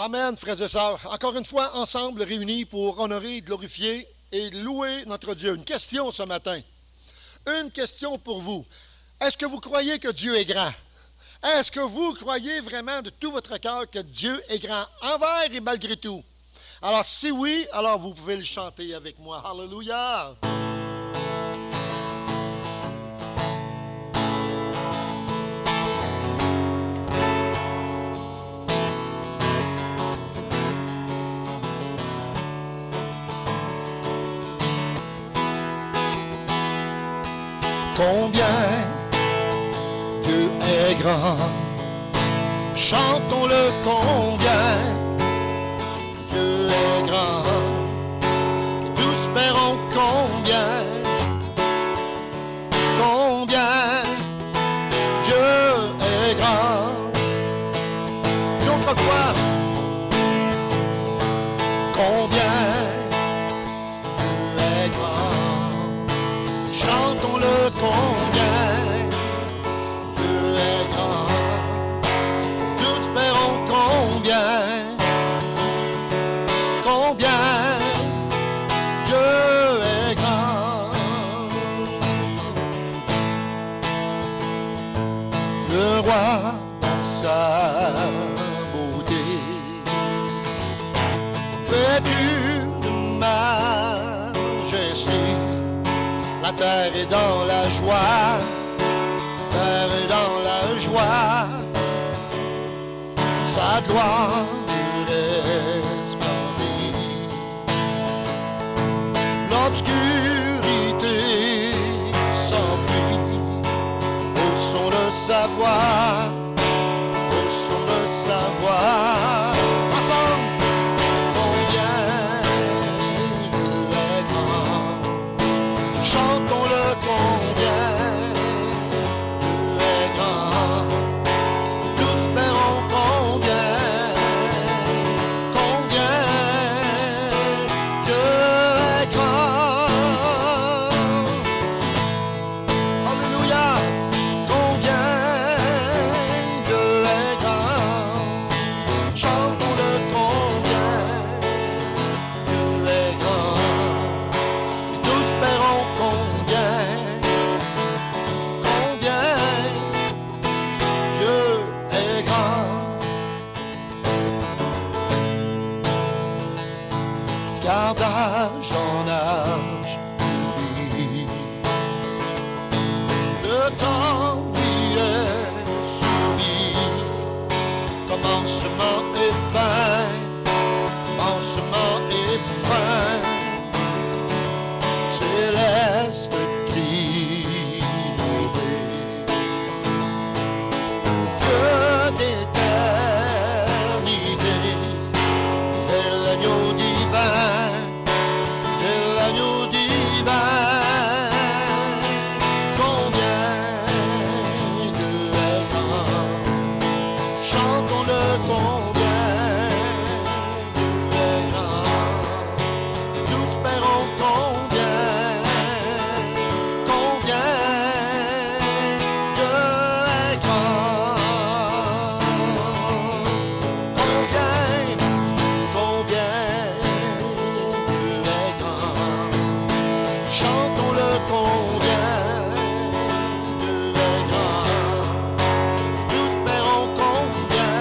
Amen, frères et sœurs. Encore une fois, ensemble, réunis pour honorer, glorifier et louer notre Dieu. Une question ce matin. Une question pour vous. Est-ce que vous croyez que Dieu est grand? Est-ce que vous croyez vraiment de tout votre cœur que Dieu est grand, envers et malgré tout? Alors, si oui, alors vous pouvez le chanter avec moi. Alléluia! Combien Dieu est grand, chantons-le combien Dieu est grand, tous verrons combien Dieu est grand. Une autre fois, combien Dieu est grand, chantons-le combien Dieu est grand, tous verront combien Dieu est grand. Le roi dans sa beauté, vêtu de majesté, la terre est dans la joie, terre est dans la joie, sa gloire resplendit. L'obscurité s'enfuit au son de sa voix, au son de sa voix. Ensemble, combien Dieu est grand, chantons-le combien Dieu est grand, tous verront combien Dieu est grand. Alléluia, combien Dieu est grand, chantons-le combien Dieu est grand, et tous verront combien Dieu est grand. Car d'âge en âge il vit, le temps lui est soumis, commencement et fin, commencement et fin, céleste cri élevé, Dieu d'éternité, est l'agneau divin, est l'agneau divin. Combien Dieu est grand, chantons-le combien Dieu est grand, tous verrons combien Dieu est grand. Combien Dieu est grand, chantons-le combien Dieu est grand, tous verront combien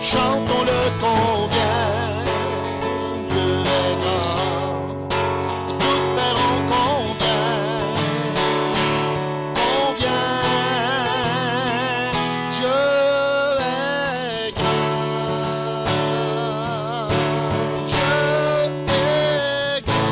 chantons-le combien Dieu est grand. Tous verront combien Dieu est grand. Dieu est grand.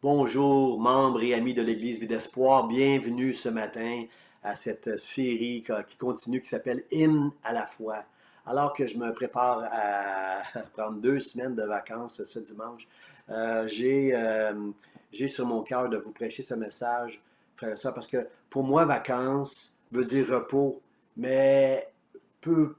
Bonjour, membres et amis de l'Église Vie d'Espoir. Bienvenue ce matin à cette série qui continue, qui s'appelle Hymne à la foi. Alors que je me prépare à prendre 2 semaines de vacances ce dimanche, j'ai sur mon cœur de vous prêcher ce message, frères et sœurs, parce que pour moi, vacances veut dire repos, mais peut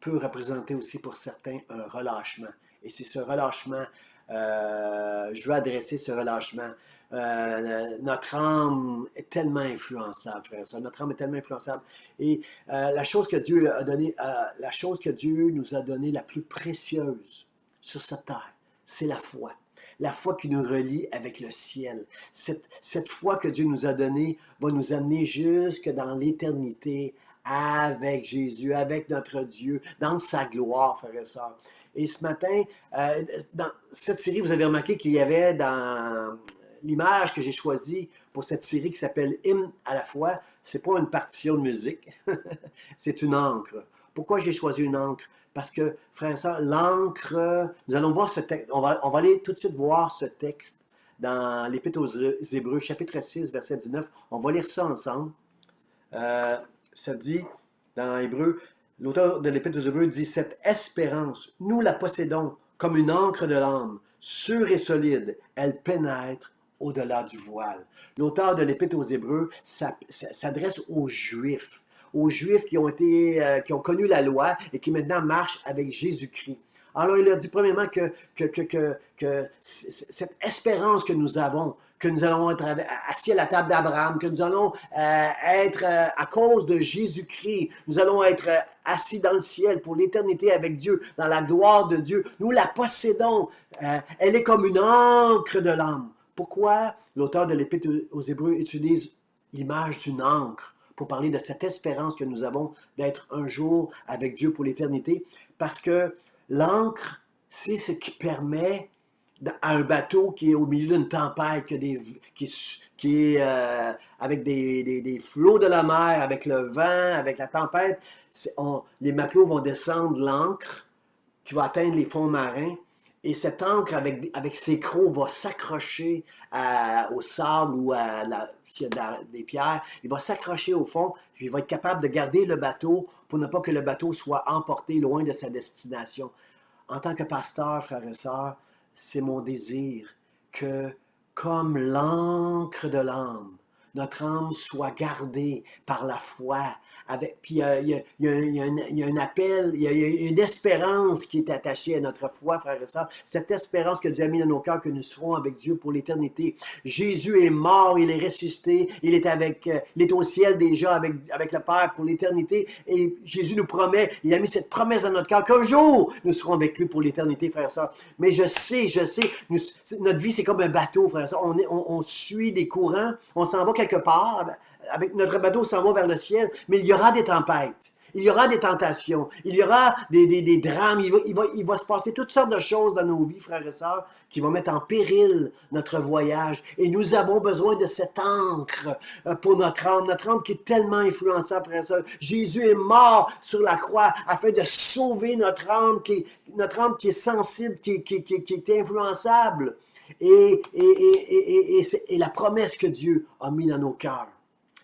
représenter aussi pour certains un relâchement. Et c'est ce relâchement, je veux adresser ce relâchement. Notre âme est tellement influençable, frère et sœur. Notre âme est tellement influençable. Et la chose que Dieu nous a donnée la plus précieuse sur cette terre, c'est la foi. La foi qui nous relie avec le ciel. Cette foi que Dieu nous a donnée va nous amener jusque dans l'éternité avec Jésus, avec notre Dieu, dans sa gloire, frères et sœurs. Et ce matin, dans cette série, vous avez remarqué qu'il y avait dans l'image que j'ai choisie pour cette série qui s'appelle Hymne à la foi, c'est pas une partition de musique, c'est une encre. Pourquoi j'ai choisi une encre? Parce que, frères et sœurs, l'encre, nous allons voir ce texte, on va aller tout de suite voir ce texte dans l'Épître aux Hébreux, chapitre 6, verset 19. On va lire ça ensemble. Ça dit, dans Hébreux, l'auteur de l'Épître aux Hébreux dit « Cette espérance, nous la possédons comme une encre de l'âme, sûre et solide, elle pénètre au-delà du voile. » L'auteur de l'Épître aux Hébreux s'adresse aux Juifs qui ont connu la loi et qui maintenant marchent avec Jésus-Christ. Alors, il a dit premièrement que cette espérance que nous allons être assis à la table d'Abraham, que nous allons être à cause de Jésus-Christ, nous allons être assis dans le ciel pour l'éternité avec Dieu, dans la gloire de Dieu. Nous la possédons. Elle est comme une encre de l'âme. Pourquoi l'auteur de l'Épître aux Hébreux utilise l'image d'une encre pour parler de cette espérance que nous avons d'être un jour avec Dieu pour l'éternité? Parce que l'encre, c'est ce qui permet à un bateau qui est au milieu d'une tempête, qui est avec des flots de la mer, avec le vent, avec la tempête, les matelots vont descendre l'ancre qui va atteindre les fonds marins. Et cette encre, avec ses crocs, va s'accrocher au sable ou s'il y a des pierres. Il va s'accrocher au fond, puis il va être capable de garder le bateau pour ne pas que le bateau soit emporté loin de sa destination. En tant que pasteur, frères et sœurs, c'est mon désir que, comme l'encre de l'âme, notre âme soit gardée par la foi. Puis il y a un appel, il y a une espérance qui est attachée à notre foi, frères et sœurs. Cette espérance que Dieu a mis dans nos cœurs, que nous serons avec Dieu pour l'éternité. Jésus est mort, il est ressuscité, il est au ciel déjà avec le Père pour l'éternité. Et Jésus nous promet, il a mis cette promesse dans notre cœur qu'un jour, nous serons avec lui pour l'éternité, frères et sœurs. Mais je sais, notre vie c'est comme un bateau, frères et sœurs. On suit des courants, on s'en va quelque part. Avec notre bateau, on s'en va vers le ciel, mais il y aura des tempêtes, il y aura des tentations, il y aura des drames, il va se passer toutes sortes de choses dans nos vies, frères et sœurs, qui vont mettre en péril notre voyage. Et nous avons besoin de cette encre pour notre âme qui est tellement influençable, frères et sœurs. Jésus est mort sur la croix afin de sauver notre âme qui est sensible, qui est influençable. Et la promesse que Dieu a mise dans nos cœurs.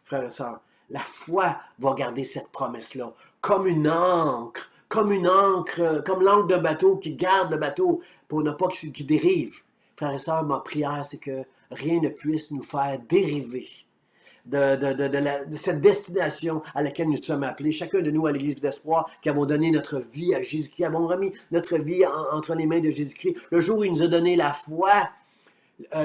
Frères et sœurs, la foi va garder cette promesse-là comme une encre, comme l'encre d'un bateau qui garde le bateau pour ne pas qu'il dérive. Frères et sœurs, ma prière, c'est que rien ne puisse nous faire dériver de cette destination à laquelle nous sommes appelés. Chacun de nous à l'Église d'Espoir, qui avons donné notre vie à Jésus, qui avons remis notre vie entre les mains de Jésus-Christ. Le jour où il nous a donné la foi,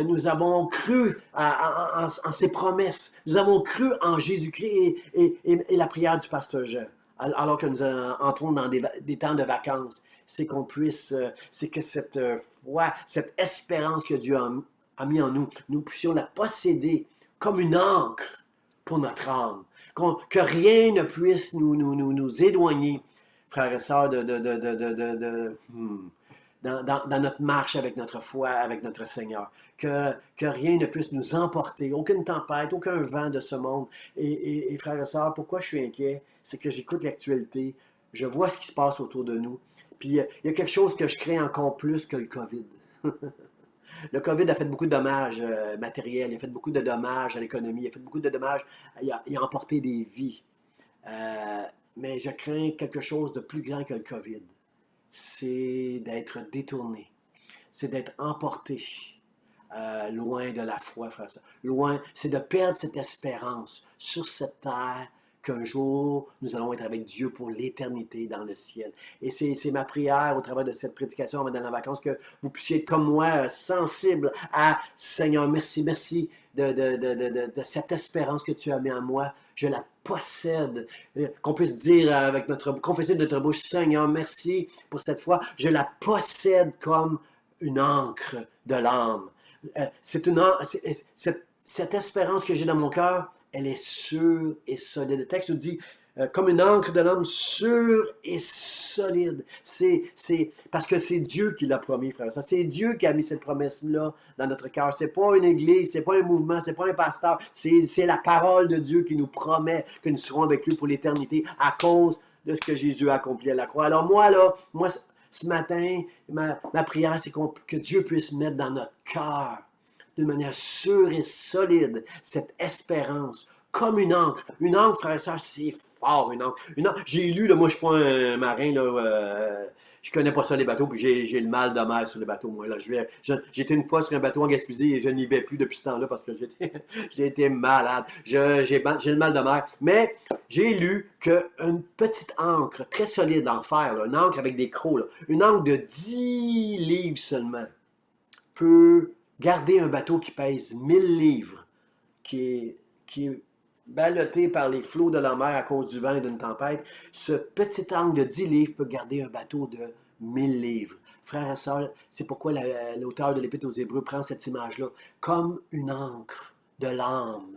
nous avons cru en ses promesses. Nous avons cru en Jésus-Christ et la prière du pasteur Jean. Alors que nous entrons dans des temps de vacances, c'est que cette foi, cette espérance que Dieu a mis en nous, nous puissions la posséder comme une encre pour notre âme. Que rien ne puisse nous éloigner, frères et sœurs, dans notre marche avec notre foi, avec notre Seigneur. Que rien ne puisse nous emporter, aucune tempête, aucun vent de ce monde. Et frères et sœurs, pourquoi je suis inquiet? C'est que j'écoute l'actualité, je vois ce qui se passe autour de nous, puis il y a quelque chose que je crains encore plus que le COVID. Le COVID a fait beaucoup de dommages matériels, il a fait beaucoup de dommages à l'économie, il a fait beaucoup de dommages, il a emporté des vies. Mais je crains quelque chose de plus grand que le COVID. C'est d'être détourné, c'est d'être emporté loin de la foi, frère. Loin, c'est de perdre cette espérance sur cette terre qu'un jour, nous allons être avec Dieu pour l'éternité dans le ciel. Et c'est ma prière au travers de cette prédication avant d'aller en vacances, que vous puissiez être comme moi, sensible à Seigneur, merci, merci de cette espérance que tu as mis en moi. Je la possède. Qu'on puisse dire confesser de notre bouche, Seigneur, merci pour cette foi. Je la possède comme une encre de l'âme. Cette espérance que j'ai dans mon cœur, elle est sûre et solide. Le texte nous dit, comme une encre de l'âme sûre et solide. C'est parce que c'est Dieu qui l'a promis, frère. C'est Dieu qui a mis cette promesse-là dans notre cœur. C'est pas une église, c'est pas un mouvement, c'est pas un pasteur. C'est la parole de Dieu qui nous promet que nous serons avec lui pour l'éternité à cause de ce que Jésus a accompli à la croix. Alors moi, ce matin, ma prière, c'est que Dieu puisse mettre dans notre cœur, d'une manière sûre et solide, cette espérance, comme une encre. Une encre, frère et sœur, c'est fort, une encre. J'ai lu, là, moi je ne suis pas un marin, là, je connais pas ça les bateaux, puis j'ai le mal de mer sur les bateaux. Moi, là, j'étais une fois sur un bateau en Gaspésie et je n'y vais plus depuis ce temps-là parce que j'ai été malade. J'ai le mal de mer. Mais j'ai lu qu'une petite encre très solide en fer, là, une encre avec des crocs, là, une encre de 10 livres seulement, peut garder un bateau qui pèse 1000 livres, qui est ballotté par les flots de la mer à cause du vent et d'une tempête. Ce petit angle de 10 livres peut garder un bateau de 1000 livres. Frères et sœurs, c'est pourquoi l'auteur de l'Épître aux Hébreux prend cette image-là. Comme une encre de l'âme,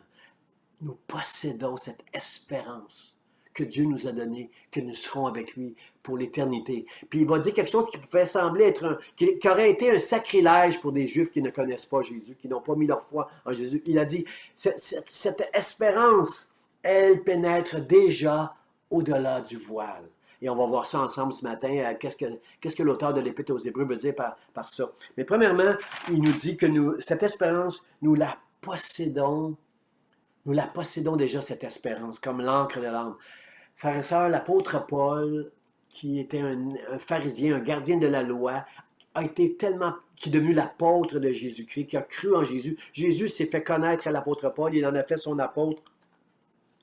nous possédons cette espérance que Dieu nous a donnée, que nous serons avec lui pour l'éternité. Puis il va dire quelque chose qui pouvait sembler qui aurait été un sacrilège pour des Juifs qui ne connaissent pas Jésus, qui n'ont pas mis leur foi en Jésus. Il a dit, cette espérance, elle pénètre déjà au-delà du voile. Et on va voir ça ensemble ce matin. Qu'est-ce que l'auteur de l'Épître aux Hébreux veut dire par ça? Mais premièrement, il nous dit que cette espérance, nous la possédons. Nous la possédons déjà, cette espérance, comme l'encre de l'âme. Frères et sœurs, l'apôtre Paul, qui était un pharisien, un gardien de la loi, qui est devenu l'apôtre de Jésus-Christ, qui a cru en Jésus. Jésus s'est fait connaître à l'apôtre Paul, il en a fait son apôtre.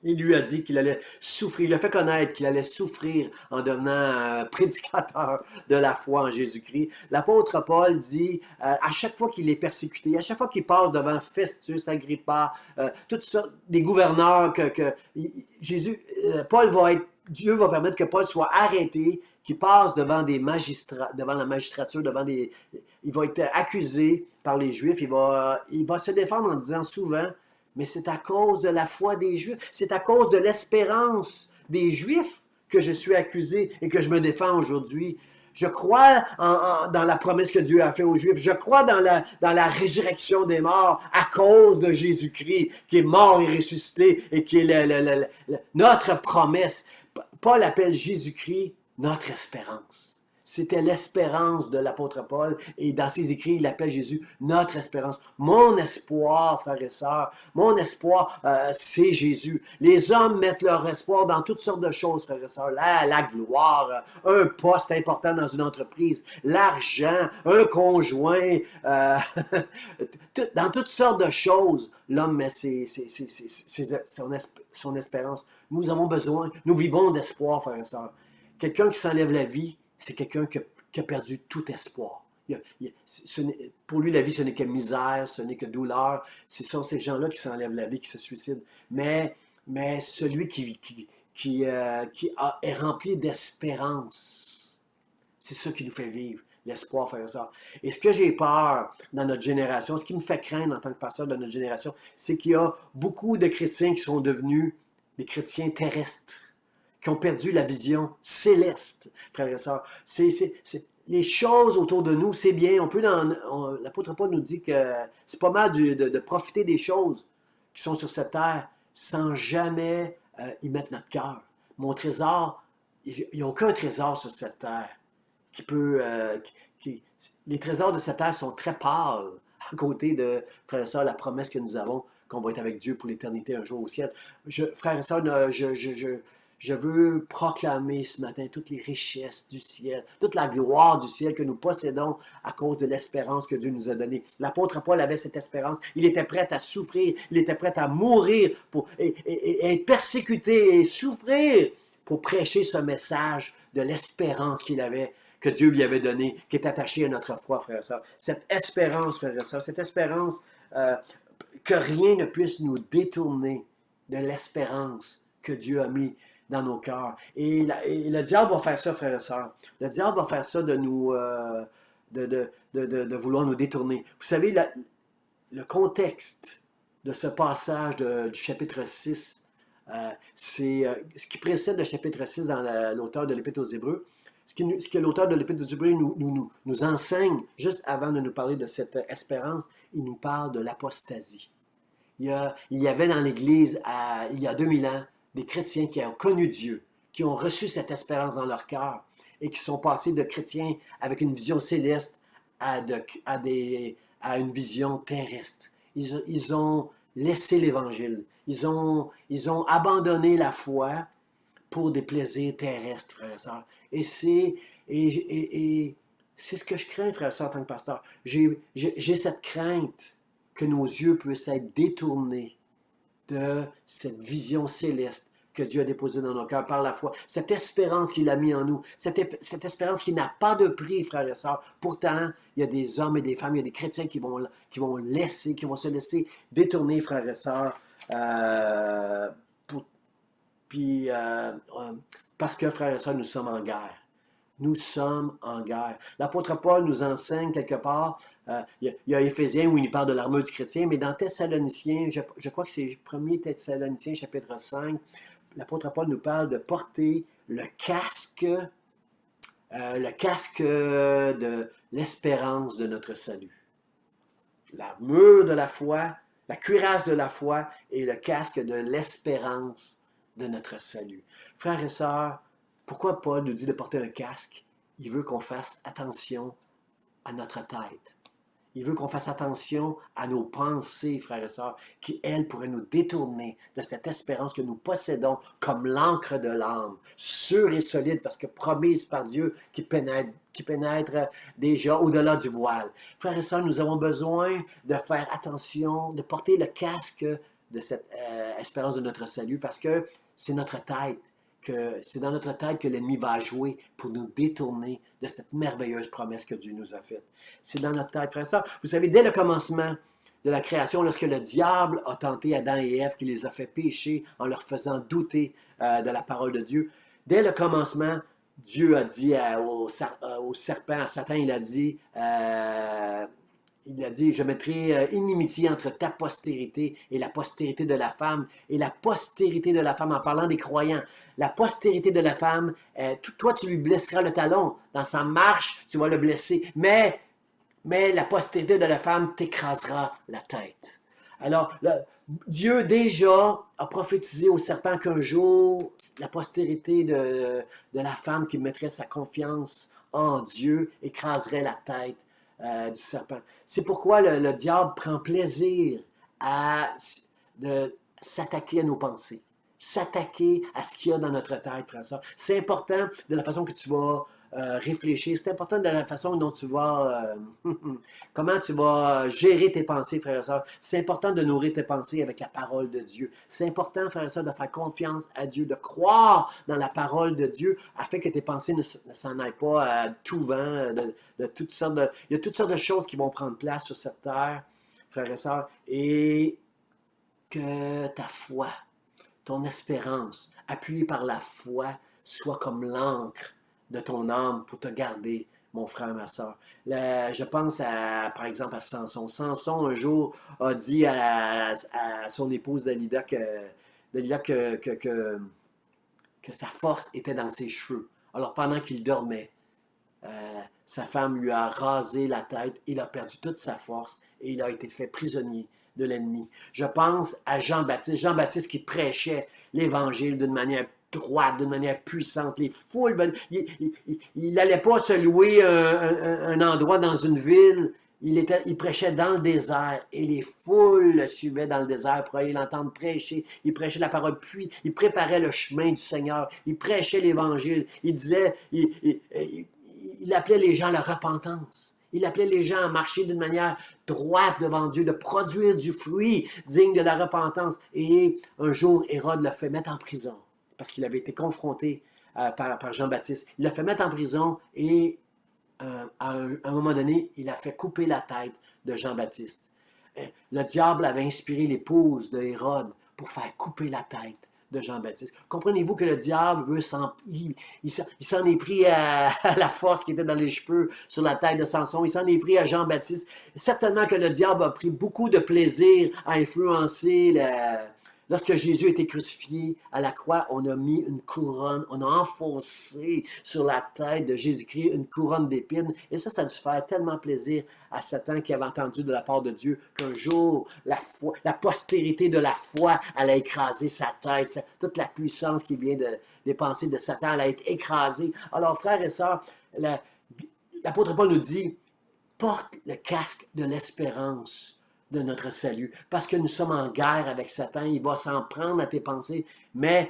Il lui a dit qu'il allait souffrir, il a fait connaître qu'il allait souffrir en devenant prédicateur de la foi en Jésus-Christ. L'apôtre Paul dit, à chaque fois qu'il est persécuté, à chaque fois qu'il passe devant Festus, Agrippa, toutes sortes des gouverneurs Dieu va permettre que Paul soit arrêté, qu'il passe devant des magistrats, devant la magistrature, il va être accusé par les Juifs, il va se défendre en disant souvent, mais c'est à cause de la foi des Juifs, c'est à cause de l'espérance des Juifs que je suis accusé et que je me défends aujourd'hui. Je crois dans la promesse que Dieu a faite aux Juifs. Je crois dans la résurrection des morts à cause de Jésus-Christ, qui est mort et ressuscité et qui est notre promesse. Paul appelle Jésus-Christ notre espérance. C'était l'espérance de l'apôtre Paul. Et dans ses écrits, il appelle Jésus notre espérance. Mon espoir, frères et sœurs, mon espoir, c'est Jésus. Les hommes mettent leur espoir dans toutes sortes de choses, frères et sœurs. La gloire, un poste important dans une entreprise, l'argent, un conjoint, dans toutes sortes de choses. L'homme met son espérance. Nous avons besoin, nous vivons d'espoir, frères et sœurs. Quelqu'un qui s'enlève la vie, c'est quelqu'un qui a perdu tout espoir. Pour lui, la vie, ce n'est que misère, ce n'est que douleur. Ce sont ces gens-là qui s'enlèvent la vie, qui se suicident. Mais celui qui est rempli d'espérance, c'est ça qui nous fait vivre. l'espoir, frères et sœurs. Et ce que j'ai peur dans notre génération, ce qui me fait craindre en tant que pasteur de notre génération, c'est qu'il y a beaucoup de chrétiens qui sont devenus des chrétiens terrestres, qui ont perdu la vision céleste, frères et sœurs. Les choses autour de nous, c'est bien. L'apôtre Paul nous dit que c'est pas mal de profiter des choses qui sont sur cette terre sans jamais y mettre notre cœur. Mon trésor, il n'y a aucun trésor sur cette terre qui peut... les trésors de cette terre sont très pâles à côté de, frères et sœurs, la promesse que nous avons qu'on va être avec Dieu pour l'éternité un jour au ciel. Frères et sœurs, je veux proclamer ce matin toutes les richesses du ciel, toute la gloire du ciel que nous possédons à cause de l'espérance que Dieu nous a donnée. L'apôtre Paul avait cette espérance. Il était prêt à souffrir, il était prêt à mourir et être persécuté et souffrir pour prêcher ce message de l'espérance qu'il avait, que Dieu lui avait donné, qui est attaché à notre foi, frères et sœurs. Cette espérance, frères et sœurs, cette espérance que rien ne puisse nous détourner de l'espérance que Dieu a mis dans nos cœurs. Et le diable va faire ça, frères et sœurs. Le diable va faire ça de nous, de vouloir nous détourner. Vous savez, le contexte de ce passage du chapitre 6, c'est ce qui précède le chapitre 6 dans l'auteur de l'Épître aux Hébreux. Ce que l'auteur de l'Épître aux Hébreux nous enseigne, juste avant de nous parler de cette espérance, il nous parle de l'apostasie. Il y avait dans l'Église, il y a 2000 ans, des chrétiens qui ont connu Dieu, qui ont reçu cette espérance dans leur cœur et qui sont passés de chrétiens avec une vision céleste à une vision terrestre. Ils ont laissé l'Évangile. Ils ont abandonné la foi pour des plaisirs terrestres, frères et sœurs. Et c'est ce que je crains, frères et sœurs, en tant que pasteur. J'ai cette crainte que nos yeux puissent être détournés de cette vision céleste que Dieu a déposée dans nos cœurs par la foi, cette espérance qu'il a mis en nous, cette espérance qui n'a pas de prix, frères et sœurs. Pourtant, il y a des hommes et des femmes, il y a des chrétiens qui vont se laisser détourner, frères et sœurs, parce que, frères et sœurs, nous sommes en guerre. Nous sommes en guerre. L'apôtre Paul nous enseigne quelque part, il y a Éphésiens où il parle de l'armure du chrétien, mais dans Thessaloniciens, je crois que c'est 1er Thessaloniciens chapitre 5, l'apôtre Paul nous parle de porter le casque de l'espérance de notre salut. L'armure de la foi, la cuirasse de la foi et le casque de l'espérance de notre salut. Frères et sœurs, pourquoi Paul nous dit de porter un casque? Il veut qu'on fasse attention à notre tête. Il veut qu'on fasse attention à nos pensées, frères et sœurs, qui, elles, pourraient nous détourner de cette espérance que nous possédons comme l'encre de l'âme, sûre et solide, parce que promise par Dieu, qui pénètre déjà au-delà du voile. Frères et sœurs, nous avons besoin de faire attention, de porter le casque de cette espérance de notre salut, parce que c'est notre tête. C'est dans notre tête que l'ennemi va jouer pour nous détourner de cette merveilleuse promesse que Dieu nous a faite. C'est dans notre tête, frère et sœur. Vous savez, dès le commencement de la création, lorsque le diable a tenté Adam et Ève, qui les a fait pécher en leur faisant douter de la parole de Dieu, dès le commencement, Dieu a dit au serpent, à Satan, il a dit, je mettrai inimitié entre ta postérité et la postérité de la femme. Et la postérité de la femme, en parlant des croyants, la postérité de la femme, toi, tu lui blesseras le talon. Dans sa marche, tu vas le blesser. Mais la postérité de la femme t'écrasera la tête. Alors, Dieu déjà a prophétisé au serpent qu'un jour, la postérité de la femme qui mettrait sa confiance en Dieu écraserait la tête du serpent. C'est pourquoi le diable prend plaisir de s'attaquer à nos pensées, s'attaquer à ce qu'il y a dans notre tête, frère et sœur. C'est important de la façon que tu vas réfléchir, c'est important de la façon dont tu vas, comment tu vas gérer tes pensées, frères et sœurs. C'est important de nourrir tes pensées avec la parole de Dieu. C'est important, frères et sœurs, de faire confiance à Dieu, de croire dans la parole de Dieu, afin que tes pensées ne s'en aillent pas à tout vent, de toutes sortes il y a toutes sortes de choses qui vont prendre place sur cette terre, frères et sœurs, et que ta foi, ton espérance, appuyée par la foi, soit comme l'encre de ton âme pour te garder mon frère, ma soeur. Je pense par exemple à Samson. Samson, un jour, a dit à son épouse Dalila que sa force était dans ses cheveux. Alors pendant qu'il dormait, sa femme lui a rasé la tête, il a perdu toute sa force et il a été fait prisonnier de l'ennemi. Je pense à Jean-Baptiste, Jean-Baptiste qui prêchait l'Évangile d'une manière droite, d'une manière puissante. Les foules, il n'allait pas se louer un endroit dans une ville. Il prêchait dans le désert et les foules le suivaient dans le désert pour aller l'entendre prêcher. Il prêchait la parole, puis il préparait le chemin du Seigneur. Il prêchait l'Évangile. Il disait, il appelait les gens à la repentance. Il appelait les gens à marcher d'une manière droite devant Dieu, de produire du fruit digne de la repentance. Et un jour, Hérode l'a fait mettre en prison parce qu'il avait été confronté par Jean-Baptiste. Il l'a fait mettre en prison et à un moment donné, il a fait couper la tête de Jean-Baptiste. Le diable avait inspiré l'épouse de Hérode pour faire couper la tête de Jean-Baptiste. Comprenez-vous que le diable veut il s'en est pris à la force qui était dans les cheveux sur la tête de Samson, il s'en est pris à Jean-Baptiste. Certainement que le diable a pris beaucoup de plaisir à influencer Lorsque Jésus a été crucifié à la croix, on a mis une couronne, on a enfoncé sur la tête de Jésus-Christ une couronne d'épines. Et ça a dû faire tellement plaisir à Satan qui avait entendu de la part de Dieu qu'un jour, la postérité de la foi allait écraser sa tête. Toute la puissance qui vient des pensées de Satan allait être écrasée. Alors, frères et sœurs, l'apôtre Paul nous dit, porte le casque de l'espérance de notre salut. Parce que nous sommes en guerre avec Satan, il va s'en prendre à tes pensées. Mais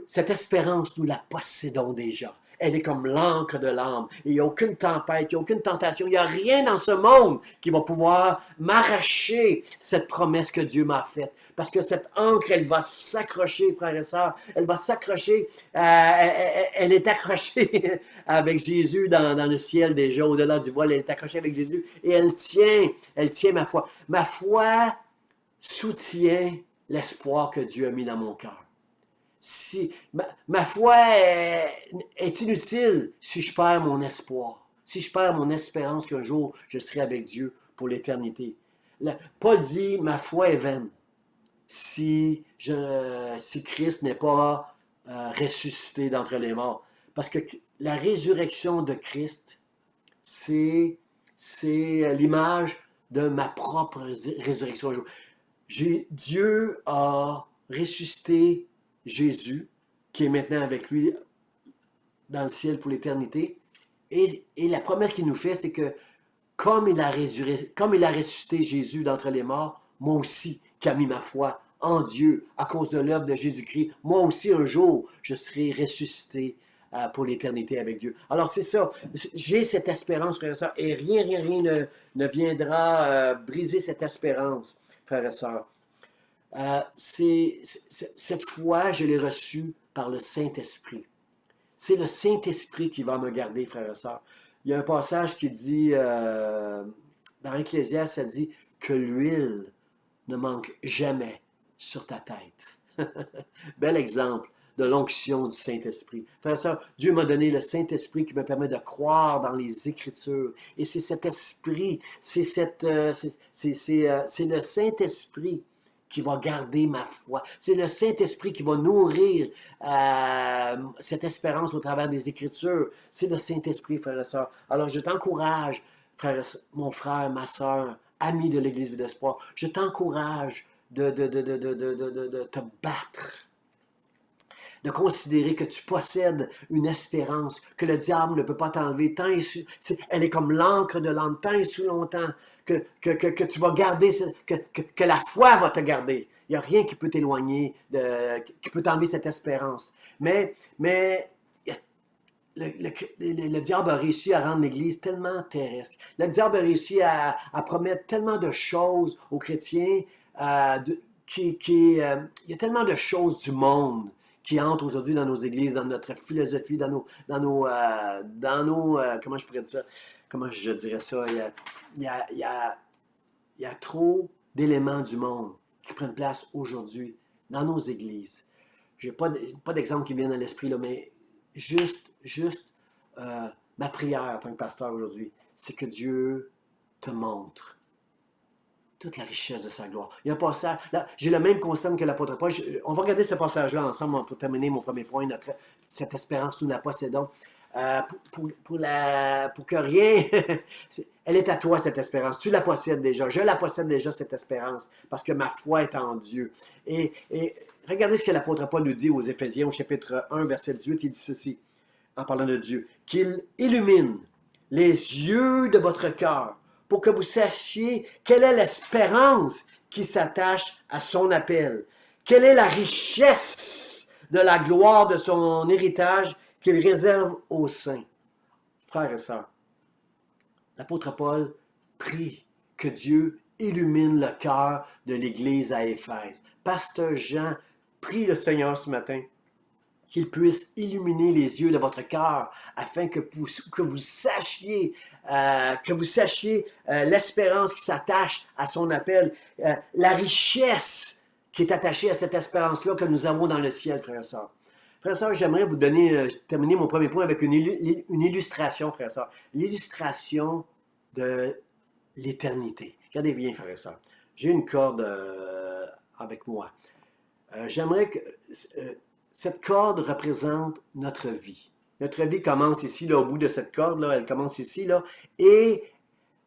cette espérance, nous la possédons déjà. Elle est comme l'encre de l'âme. Il n'y a aucune tempête, il n'y a aucune tentation, il n'y a rien dans ce monde qui va pouvoir m'arracher cette promesse que Dieu m'a faite. Parce que cette encre, elle va s'accrocher, frères et sœurs. Elle va s'accrocher. Elle est accrochée avec Jésus dans le ciel déjà, au-delà du voile. Elle est accrochée avec Jésus et elle tient ma foi. Ma foi soutient l'espoir que Dieu a mis dans mon cœur. Si ma foi est inutile si je perds mon espoir, si je perds mon espérance qu'un jour je serai avec Dieu pour l'éternité. Paul dit, ma foi est vaine si Christ n'est pas ressuscité d'entre les morts. Parce que la résurrection de Christ, c'est l'image de ma propre résurrection. Dieu a ressuscité Jésus, qui est maintenant avec lui dans le ciel pour l'éternité. Et la promesse qu'il nous fait, c'est que comme il a ressuscité Jésus d'entre les morts, moi aussi, qui a mis ma foi en Dieu à cause de l'œuvre de Jésus-Christ, moi aussi un jour, je serai ressuscité pour l'éternité avec Dieu. Alors c'est ça, j'ai cette espérance, frères et sœurs, et rien ne viendra briser cette espérance, frères et sœurs. Cette foi, je l'ai reçue par le Saint-Esprit. C'est le Saint-Esprit qui va me garder, frères et sœurs. Il y a un passage qui dit, dans Ecclésiaste, ça dit que l'huile ne manque jamais sur ta tête. Bel exemple de l'onction du Saint-Esprit. Frères et sœurs, Dieu m'a donné le Saint-Esprit qui me permet de croire dans les Écritures. Et c'est cet esprit, c'est le Saint-Esprit qui va garder ma foi. C'est le Saint-Esprit qui va nourrir cette espérance au travers des Écritures. C'est le Saint-Esprit, frères et sœurs. Alors, je t'encourage, mon frère, ma sœur, ami de l'Église Vie d'Espoir, je t'encourage de te battre, de considérer que tu possèdes une espérance que le diable ne peut pas t'enlever. Elle est comme l'encre de l'âme, tant et si longtemps que tu vas garder, que la foi va te garder. Il n'y a rien qui peut t'éloigner, qui peut t'enlever cette espérance. Mais le diable a réussi à rendre l'Église tellement terrestre. Le diable a réussi à promettre tellement de choses aux chrétiens. Il y a tellement de choses du monde qui entrent aujourd'hui dans nos églises, dans notre philosophie, dans nos comment je pourrais dire ça? Comment je dirais ça? Il y a trop d'éléments du monde qui prennent place aujourd'hui dans nos églises. Je n'ai pas d'exemple qui vient à l'esprit, là, mais juste Ma prière en tant que pasteur aujourd'hui, c'est que Dieu te montre toute la richesse de sa gloire. Il y a un passage, là, j'ai le même constat que l'apôtre Paul. On va regarder ce passage-là ensemble pour terminer mon premier point. Cette espérance, nous la possédons. Pour que rien... Elle est à toi, cette espérance. Tu la possèdes déjà. Je la possède déjà, cette espérance, parce que ma foi est en Dieu. Et regardez ce que l'apôtre Paul nous dit aux Éphésiens, au chapitre 1, verset 18. Il dit ceci, en parlant de Dieu, qu'il illumine les yeux de votre cœur, pour que vous sachiez quelle est l'espérance qui s'attache à son appel, quelle est la richesse de la gloire de son héritage qu'il réserve aux saints. Frères et sœurs, l'apôtre Paul prie que Dieu illumine le cœur de l'Église à Éphèse. Pasteur Jean prie le Seigneur ce matin qu'il puisse illuminer les yeux de votre cœur afin que vous sachiez l'espérance qui s'attache à son appel, la richesse qui est attachée à cette espérance-là que nous avons dans le ciel, frères et sœurs. Frères et sœurs, j'aimerais vous terminer mon premier point avec une illustration, frères et sœurs. L'illustration de l'éternité. Regardez bien, frères et sœurs. J'ai une corde avec moi. J'aimerais que... cette corde représente notre vie. Notre vie commence ici, là, au bout de cette corde, là, elle commence ici, là, et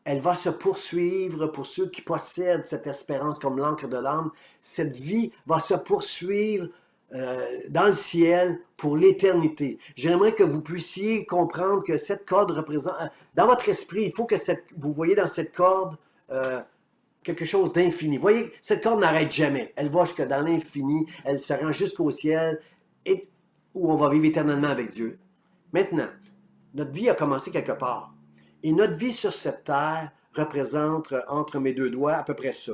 elle va se poursuivre pour ceux qui possèdent cette espérance comme l'encre de l'âme. Cette vie va se poursuivre dans le ciel pour l'éternité. J'aimerais que vous puissiez comprendre que cette corde représente... dans votre esprit, il faut que vous voyez dans cette corde quelque chose d'infini. Vous voyez, cette corde n'arrête jamais. Elle va jusque dans l'infini, elle se rend jusqu'au ciel, et où on va vivre éternellement avec Dieu. Maintenant, notre vie a commencé quelque part. Et notre vie sur cette terre représente, entre mes deux doigts, à peu près ça.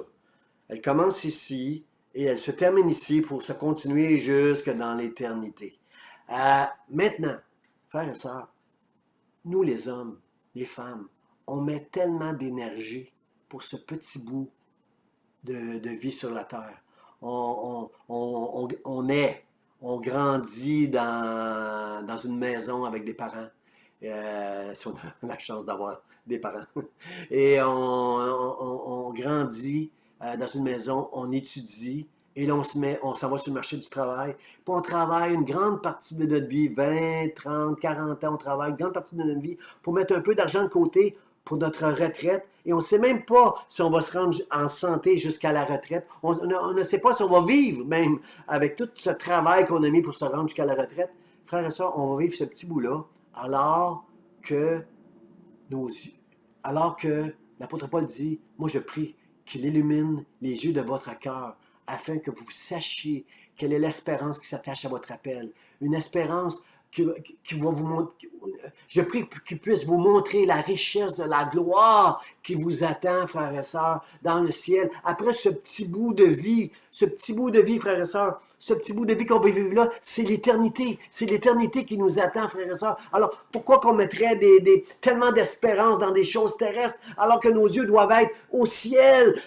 Elle commence ici et elle se termine ici pour se continuer jusque dans l'éternité. Maintenant, frères et sœurs, nous les hommes, les femmes, on met tellement d'énergie pour ce petit bout de vie sur la terre. On grandit dans une maison avec des parents, si on a la chance d'avoir des parents. Et on grandit dans une maison, on étudie, et là on s'en va sur le marché du travail. Puis on travaille une grande partie de notre vie, 20, 30, 40 ans, on travaille une grande partie de notre vie pour mettre un peu d'argent de côté pour notre retraite, et on ne sait même pas si on va se rendre en santé jusqu'à la retraite. On ne sait pas si on va vivre, même avec tout ce travail qu'on a mis pour se rendre jusqu'à la retraite. Frères et sœurs, on va vivre ce petit bout-là, alors que l'apôtre Paul dit, moi je prie qu'il illumine les yeux de votre cœur, afin que vous sachiez quelle est l'espérance qui s'attache à votre appel. Une espérance qui va vous montrer, je prie qu'il puisse vous montrer la richesse de la gloire qui vous attend, frères et sœurs, dans le ciel. Après ce petit bout de vie, frères et sœurs, ce petit bout de vie qu'on va vivre là, c'est l'éternité. C'est l'éternité qui nous attend, frères et sœurs. Alors, pourquoi qu'on mettrait tellement d'espérance dans des choses terrestres, alors que nos yeux doivent être au ciel,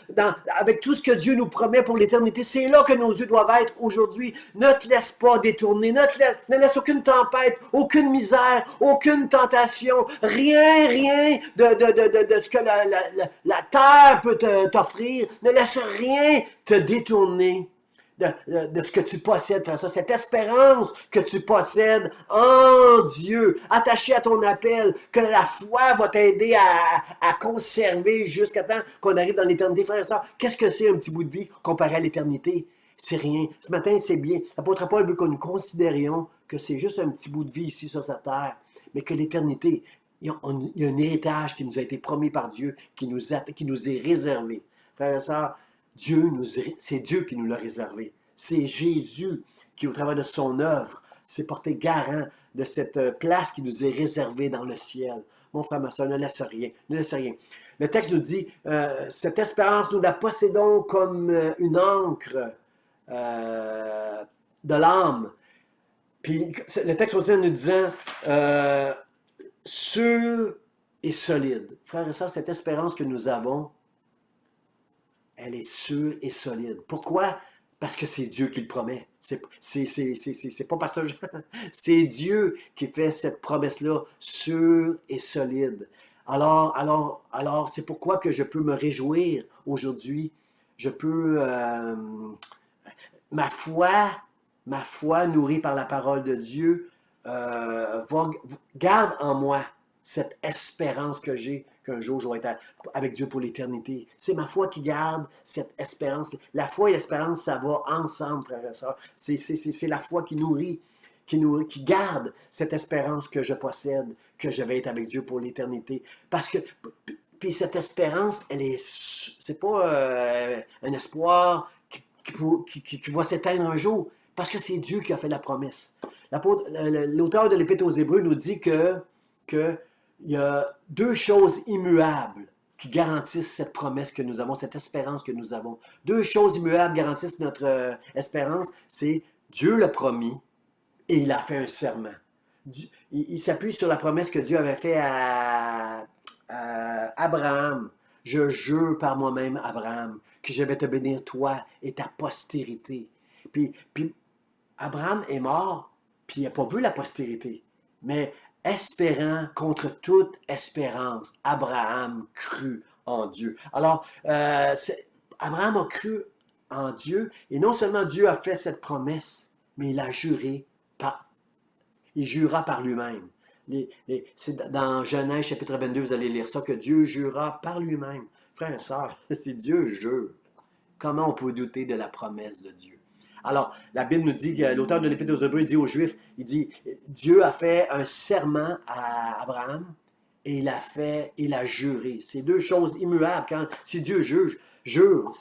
avec tout ce que Dieu nous promet pour l'éternité? C'est là que nos yeux doivent être aujourd'hui. Ne te laisse pas détourner. Ne laisse aucune tempête, aucune misère, aucune tentation, rien de ce que la terre peut t'offrir. Ne laisse rien te détourner de ce que tu possèdes, frère. Cette espérance que tu possèdes en Dieu, attaché à ton appel, que la foi va t'aider à conserver jusqu'à temps qu'on arrive dans l'éternité, frère et sœur. Qu'est-ce que c'est un petit bout de vie comparé à l'éternité? C'est rien. Ce matin, c'est bien. L'apôtre Paul veut que nous considérions que c'est juste un petit bout de vie ici sur cette terre, mais que l'éternité, il y a un héritage qui nous a été promis par Dieu, qui nous est réservé. Frère et sœur, c'est Dieu qui nous l'a réservé. C'est Jésus qui, au travers de son œuvre, s'est porté garant de cette place qui nous est réservée dans le ciel. Mon frère, ma soeur, ne laisse rien. Le texte nous dit, cette espérance, nous la possédons comme une encre de l'âme. Puis le texte continue en nous disant, sûr et solide. Frères et sœurs, cette espérance que nous avons, elle est sûre et solide. Pourquoi? Parce que c'est Dieu qui le promet. C'est pas pasteur Jean. C'est Dieu qui fait cette promesse-là sûre et solide. Alors, c'est pourquoi que je peux me réjouir aujourd'hui. Je peux, ma foi nourrie par la parole de Dieu, garde en moi cette espérance que j'ai qu'un jour je vais être avec Dieu pour l'éternité. C'est ma foi qui garde cette espérance. La foi et l'espérance, ça va ensemble, frères et sœurs. C'est la foi qui garde cette espérance que je possède, que je vais être avec Dieu pour l'éternité. Parce que, puis cette espérance, c'est pas un espoir qui va s'éteindre un jour, parce que c'est Dieu qui a fait la promesse. L'auteur de l'Épître aux Hébreux nous dit que il y a deux choses immuables qui garantissent cette promesse que nous avons, cette espérance que nous avons. Deux choses immuables garantissent notre espérance, c'est Dieu l'a promis et il a fait un serment. Il s'appuie sur la promesse que Dieu avait faite à Abraham. Je jure par moi-même, Abraham, que je vais te bénir toi et ta postérité. Puis Abraham est mort, puis il n'a pas vu la postérité. Mais espérant contre toute espérance, Abraham crut en Dieu. Alors, Abraham a cru en Dieu, et non seulement Dieu a fait cette promesse, mais il a juré il jura par lui-même. C'est dans Genèse chapitre 22, vous allez lire ça, que Dieu jura par lui-même. Frères et sœurs, si Dieu jure, comment on peut douter de la promesse de Dieu? Alors, la Bible nous dit, l'auteur de l'Épître aux Hébreux dit aux Juifs, il dit, Dieu a fait un serment à Abraham et il a juré. C'est deux choses immuables. Si Dieu jure,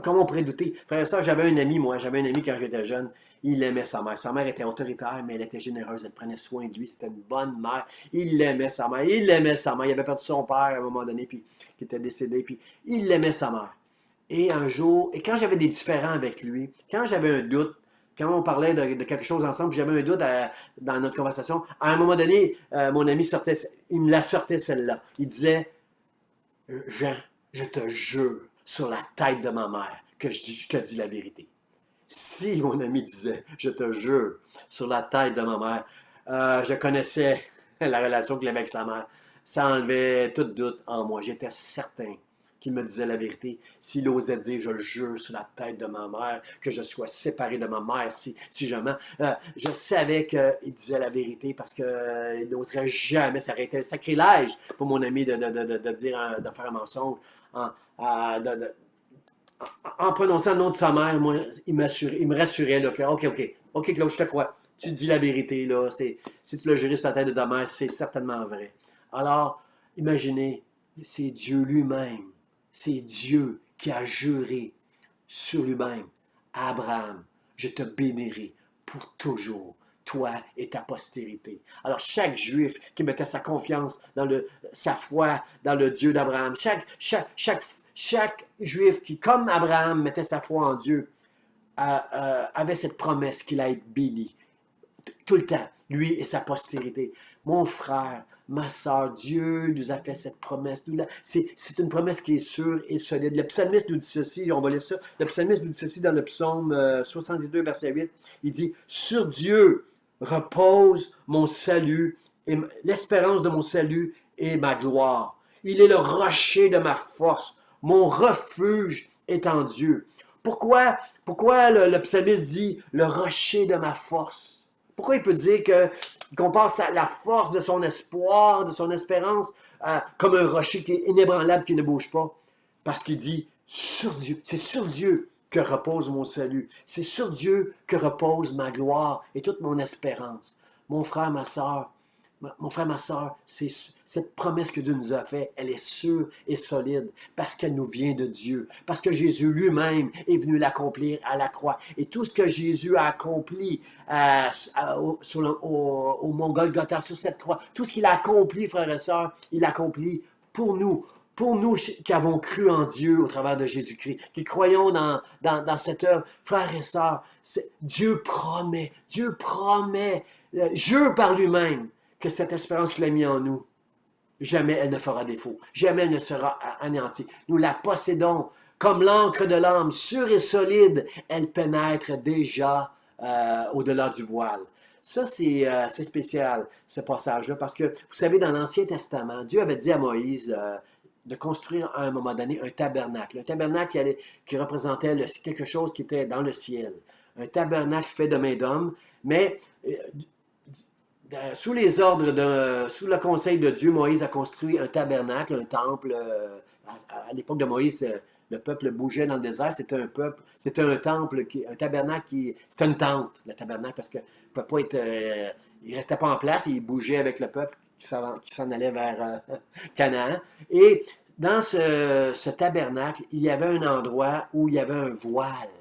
comment on pourrait douter? Frère et sœur, j'avais un ami quand j'étais jeune, il aimait sa mère. Sa mère était autoritaire, mais elle était généreuse, elle prenait soin de lui, c'était une bonne mère. Il aimait sa mère. Il avait perdu son père à un moment donné, puis qui était décédé, puis il aimait sa mère. Et un jour, quand j'avais des différends avec lui, quand j'avais un doute, quand on parlait de quelque chose ensemble, j'avais un doute dans notre conversation, à un moment donné, mon ami il me la sortait celle-là. Il disait, Jean, je te jure sur la tête de ma mère que je te dis la vérité. Si mon ami disait, je te jure sur la tête de ma mère, je connaissais la relation qu'il avait avec sa mère, ça enlevait tout doute en moi. J'étais certain qu'il me disait la vérité. S'il osait dire, je le jure sur la tête de ma mère, que je sois séparé de ma mère si je mens, je savais qu'il disait la vérité parce qu'il n'oserait jamais s'arrêter. Un sacrilège pour mon ami de faire un mensonge. En prononçant le nom de sa mère, moi, il me rassurait là, que OK, Claude, je te crois. Tu dis la vérité, là. Si tu l'as juré sur la tête de ta mère, c'est certainement vrai. Alors, imaginez, c'est Dieu lui-même. C'est Dieu qui a juré sur lui-même à Abraham, je te bénirai pour toujours, toi et ta postérité. Alors, chaque Juif qui mettait sa confiance sa foi dans le Dieu d'Abraham, chaque Juif qui, comme Abraham, mettait sa foi en Dieu, avait cette promesse qu'il allait être béni tout le temps, lui et sa postérité. Mon frère, ma soeur, Dieu nous a fait cette promesse. C'est une promesse qui est sûre et solide. Le psalmiste nous dit ceci, on va lire ça. Le psalmiste nous dit ceci dans le psaume 62, verset 8. Il dit, « Sur Dieu repose mon salut, et l'espérance de mon salut et ma gloire. Il est le rocher de ma force. Mon refuge est en Dieu. » Pourquoi le psalmiste dit « le rocher de ma force » ? Pourquoi il peut dire qu'on passe à la force de son espoir, de son espérance, comme un rocher qui est inébranlable, qui ne bouge pas? Parce qu'il dit, sur Dieu, c'est sur Dieu que repose mon salut. C'est sur Dieu que repose ma gloire et toute mon espérance. Mon frère, ma soeur, cette promesse que Dieu nous a faite, elle est sûre et solide parce qu'elle nous vient de Dieu. Parce que Jésus lui-même est venu l'accomplir à la croix. Et tout ce que Jésus a accompli au mont Golgotha, sur cette croix, tout ce qu'il a accompli, frères et sœurs, il l'a accompli pour nous qui avons cru en Dieu au travers de Jésus-Christ, qui croyons dans cette œuvre. Frères et sœurs, Dieu promet, jure par lui-même, que cette espérance qu'il a mis en nous, jamais elle ne fera défaut. Jamais elle ne sera anéantie. Nous la possédons Comme l'encre de l'âme, sûre et solide, elle pénètre déjà au-delà du voile. Ça, c'est spécial, ce passage-là, parce que, vous savez, dans l'Ancien Testament, Dieu avait dit à Moïse de construire à un moment donné un tabernacle. Un tabernacle qui représentait quelque chose qui était dans le ciel. Un tabernacle fait de main d'homme, mais sous les ordres, sous le conseil de Dieu, Moïse a construit un tabernacle, un temple. À l'époque de Moïse, le peuple bougeait dans le désert. C'était un temple, un tabernacle c'était une tente, le tabernacle, parce que ne pouvait pas être, il restait pas en place, il bougeait avec le peuple qui s'en allait vers Canaan. Et dans ce tabernacle, il y avait un endroit où il y avait un voile.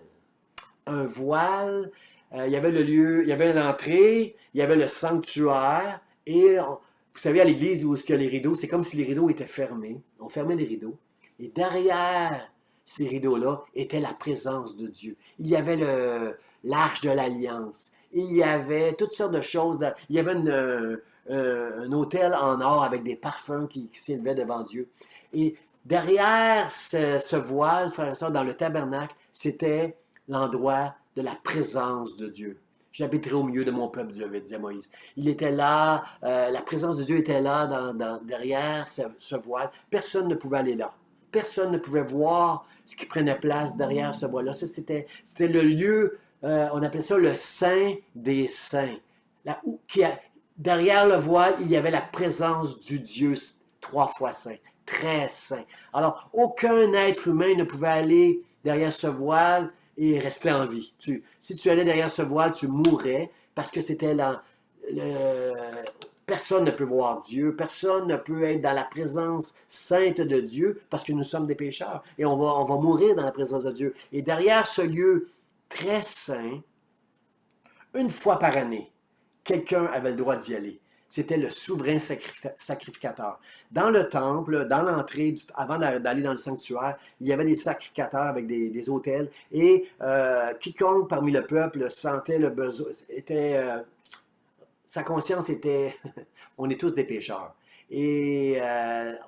Un voile. Il y avait le lieu, il y avait l'entrée, il y avait le sanctuaire, et vous savez, à l'église où il y a les rideaux, c'est comme si les rideaux étaient fermés. On fermait les rideaux. Et derrière ces rideaux-là était la présence de Dieu. Il y avait l'arche de l'Alliance. Il y avait toutes sortes de choses. Il y avait un autel en or avec des parfums qui s'élevaient devant Dieu. Et derrière ce voile, frères et sœurs, dans le tabernacle, c'était l'endroit de la présence de Dieu. J'habiterai au milieu de mon peuple, Dieu avait dit à Moïse. Il était là, la présence de Dieu était là derrière ce voile. Personne ne pouvait aller là. Personne ne pouvait voir ce qui prenait place derrière ce voile-là. Ça, c'était le lieu, on appelait ça le Saint des Saints. Derrière le voile, il y avait la présence du Dieu 3 fois saint, très saint. Alors, aucun être humain ne pouvait aller derrière ce voile et rester en vie. Si tu allais derrière ce voile, tu mourrais parce que c'était personne ne peut voir Dieu, personne ne peut être dans la présence sainte de Dieu parce que nous sommes des pécheurs et on va mourir dans la présence de Dieu. Et derrière ce lieu très saint, une fois par année, quelqu'un avait le droit d'y aller. C'était le souverain sacrificateur. Dans le temple, dans l'entrée, avant d'aller dans le sanctuaire, il y avait des sacrificateurs avec des autels. Et quiconque parmi le peuple sentait le besoin, sa conscience était, on est tous des pécheurs. Et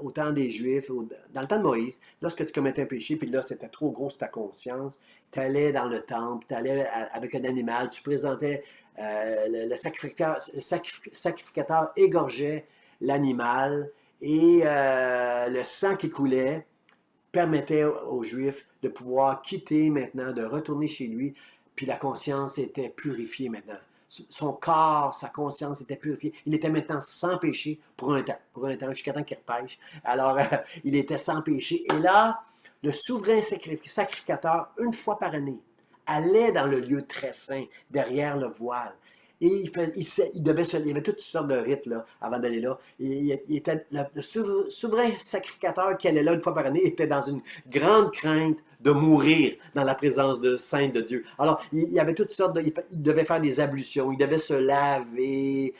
au temps des Juifs, dans le temps de Moïse, lorsque tu commettais un péché, puis là, c'était trop gros sur ta conscience, tu allais dans le temple, tu allais avec un animal, tu présentais, le sacrificateur égorgeait l'animal et le sang qui coulait permettait aux Juifs de pouvoir quitter maintenant, de retourner chez lui, puis la conscience était purifiée maintenant. Son corps, sa conscience était purifiée. Il était maintenant sans péché pour un temps, jusqu'à temps qu'il repêche. Alors, il était sans péché. Et là, le souverain sacrificateur, une fois par année, allait dans le lieu très saint, derrière le voile. Et il y avait toutes sortes de rites là, avant d'aller là. Le souverain sacrificateur qui allait là une fois par année était dans une grande crainte de mourir dans la présence sainte de Dieu. Alors, il y avait toutes sortes il devait faire des ablutions, il devait se laver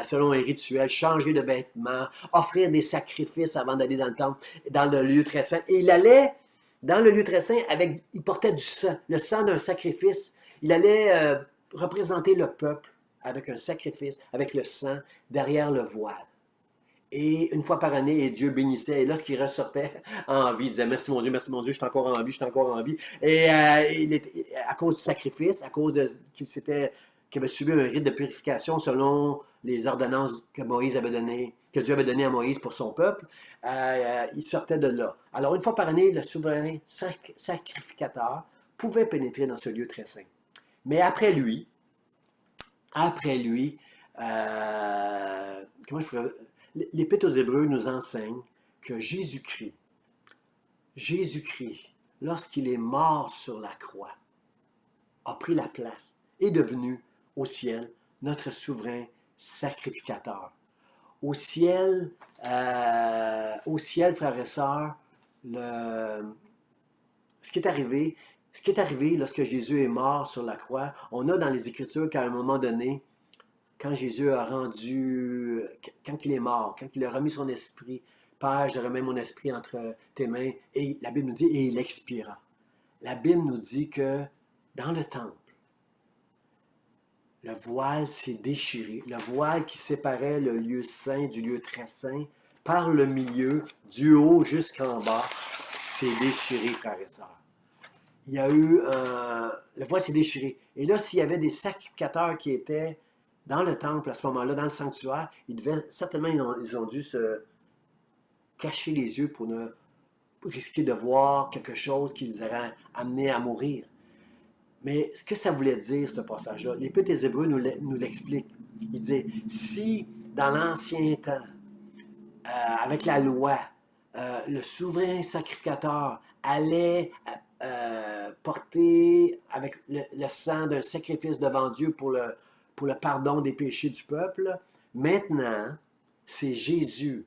selon un rituel, changer de vêtements, offrir des sacrifices avant d'aller dans le temple, dans le lieu très saint. Et il allait dans le lieu très saint, il portait du sang, le sang d'un sacrifice. Il allait représenter le peuple avec un sacrifice, avec le sang, derrière le voile. Et une fois par année, Dieu bénissait. Et lorsqu'il ressortait en vie, il disait « Merci mon Dieu, je suis encore en vie, je suis encore en vie. » Et à cause du sacrifice, à cause qu'il avait subi un rite de purification selon les ordonnances que Moïse avait données, que Dieu avait données à Moïse pour son peuple, il sortait de là. Alors, une fois par année, le souverain sacrificateur pouvait pénétrer dans ce lieu très saint. Mais après lui, comment je pourrais... L'Épître aux Hébreux nous enseigne que Jésus-Christ, lorsqu'il est mort sur la croix, a pris la place, est devenu au ciel notre souverain sacrificateur. Au ciel, frères et sœurs, ce qui est arrivé lorsque Jésus est mort sur la croix, on a dans les Écritures qu'à un moment donné, quand Jésus quand il est mort, quand il a remis son esprit, Père, je remets mon esprit entre tes mains, et la Bible nous dit, et il expira. La Bible nous dit que dans le temple, le voile s'est déchiré, le voile qui séparait le lieu saint du lieu très saint, par le milieu, du haut jusqu'en bas, s'est déchiré, frères et sœurs. Il y a eu, le voile s'est déchiré. Et là, s'il y avait des sacrificateurs qui étaient dans le temple à ce moment-là, dans le sanctuaire, certainement, ils ont dû se cacher les yeux pour ne risquer de voir quelque chose qui les aurait amenés à mourir. Mais ce que ça voulait dire, ce passage-là, l'Épître des Hébreux nous l'explique. Il disait, si dans l'ancien temps, avec la loi, le souverain sacrificateur allait porter avec le sang d'un sacrifice devant Dieu pour le pardon des péchés du peuple, maintenant, c'est Jésus,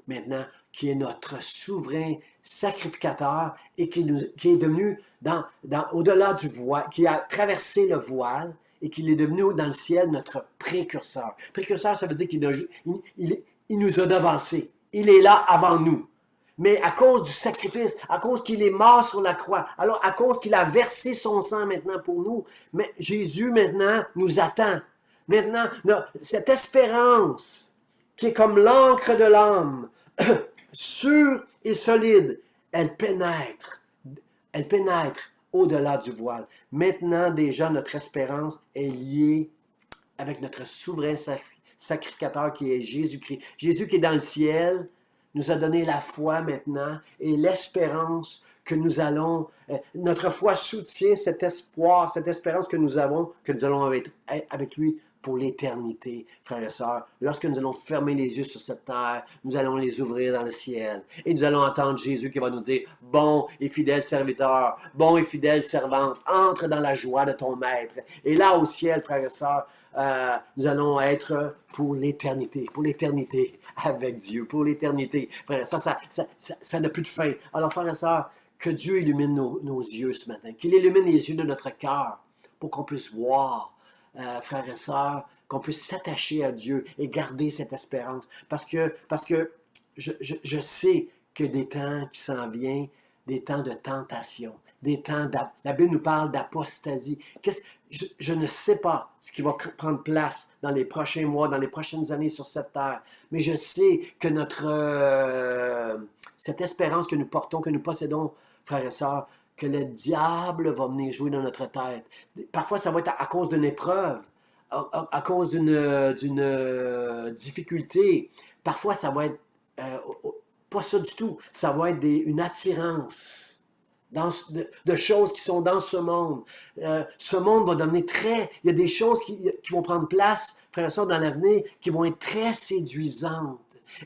maintenant, qui est notre souverain sacrificateur et qui est devenu au-delà du voile, qui a traversé le voile et qui est devenu dans le ciel notre précurseur. Précurseur, ça veut dire qu'il nous a devancés. Il est là avant nous. Mais à cause du sacrifice, à cause qu'il est mort sur la croix, alors à cause qu'il a versé son sang maintenant pour nous, mais Jésus maintenant nous attend. Maintenant, cette espérance qui est comme l'encre de l'âme, sûre et solide, elle pénètre au-delà du voile. Maintenant, déjà, notre espérance est liée avec notre souverain sacrificateur qui est Jésus-Christ. Jésus qui est dans le ciel nous a donné la foi maintenant et l'espérance que nous allons, notre foi soutient cet espoir, cette espérance que nous allons avec lui pour l'éternité, frères et sœurs. Lorsque nous allons fermer les yeux sur cette terre, nous allons les ouvrir dans le ciel. Et nous allons entendre Jésus qui va nous dire, « Bon et fidèle serviteur, bon et fidèle servante, entre dans la joie de ton maître. » Et là au ciel, frères et sœurs, nous allons être pour l'éternité avec Dieu, pour l'éternité. Frères et sœurs, ça n'a plus de fin. Alors, frères et sœurs, que Dieu illumine nos yeux ce matin, qu'il illumine les yeux de notre cœur pour qu'on puisse voir, frères et sœurs, qu'on puisse s'attacher à Dieu et garder cette espérance. Parce que je sais que des temps qui s'en viennent, des temps de tentation, des temps la Bible nous parle d'apostasie. Je ne sais pas ce qui va prendre place dans les prochains mois, dans les prochaines années sur cette terre, mais je sais que cette espérance que nous portons, que nous possédons, frères et sœurs, que le diable va venir jouer dans notre tête. Parfois, ça va être à cause d'une épreuve, à cause d'une difficulté. Parfois, ça va être pas ça du tout. Ça va être une attirance de choses qui sont dans ce monde. Ce monde va devenir il y a des choses qui vont prendre place, frères et sœurs, dans l'avenir, qui vont être très séduisantes.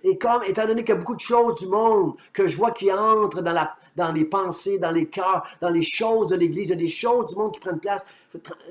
Et étant donné qu'il y a beaucoup de choses du monde que je vois qui entrent dans les pensées, dans les cœurs, dans les choses de l'Église, il y a des choses du monde qui prennent place